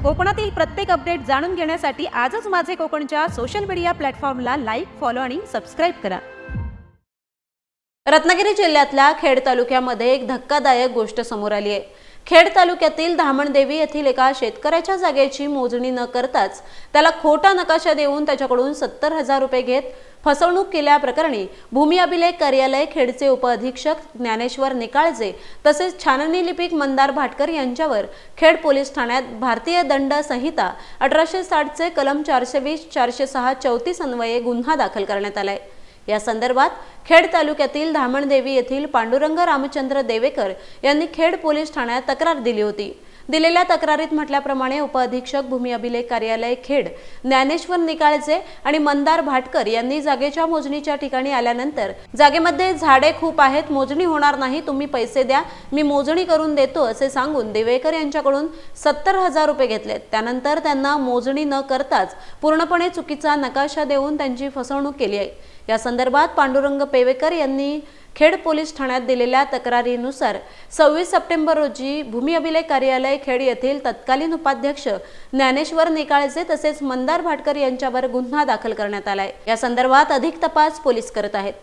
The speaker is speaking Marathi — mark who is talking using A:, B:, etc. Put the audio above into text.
A: कोकणातील प्रत्येक अपडेट जाणून घेण्यासाठी आजच माझे कोकणच्या सोशल मीडिया प्लॅटफॉर्मला लाईक, फॉलो आणि सबस्क्राइब करा।
B: रत्नागिरी जिल्ह्यातल्या खेड तालुक्यामध्ये एक धक्कादायक गोष्ट समोर आली आहे। खेड तालुक्यातील धामणदेवी येथील एका शेतकऱ्याच्या जागेची मोजणी न करताच त्याला खोटा नकाशा देऊन त्याच्याकडून 70,000 रुपये घेत फसवणूक केल्याप्रकरणी भूमी अभिलेख कार्यालय खेडचे उपअधीक्षक ज्ञानेश्वर निकाळजे तसेच छाननी लिपिक मंदार भाटकर यांच्यावर खेड पोलीस ठाण्यात भारतीय दंड संहिता 1860 चे कलम 420, 406, 34 अन्वये गुन्हा दाखल करण्यात आलाय। या संदर्भात खेड तालुक्यातील धामणदेवी येथील पांडुरंग रामचंद्र देवेकर यांनी खेड पोलीस ठाण्यात तक्रार दिली होती। दिलेल्या तक्रारीत म्हटल्याप्रमाणे उपअधीक्षक भूमी अभिलेख कार्यालय खेड ज्ञानेश्वर निकाळजे आणि मंदार भाटकर यांनी जागेच्या मोजणीच्या ठिकाणी आल्यानंतर जागेमध्ये झाडे खूप आहेत, मोजणी होणार नाही, तुम्ही पैसे द्या, मी मोजणी करून देतो असे सांगून देवेकर यांच्याकडून 70,000 रुपये घेतले। त्यानंतर त्यांना मोजणी न करताच पूर्णपणे चुकीचा नकाशा देऊन त्यांची फसवणूक केली आहे। या संदर्भात पांडुरंग पेवेकर यांनी खेड पोलीस ठाण्यात दिलेल्या तक्रारीनुसार 26 सप्टेंबर रोजी भूमी अभिलेख कार्यालय खेड येथील तत्कालीन उपाध्यक्ष ज्ञानेश्वर निकाळजे तसेच मंदार भाटकर यांच्यावर गुन्हा दाखल करण्यात आलाय। या संदर्भात अधिक तपास पोलीस करत आहेत।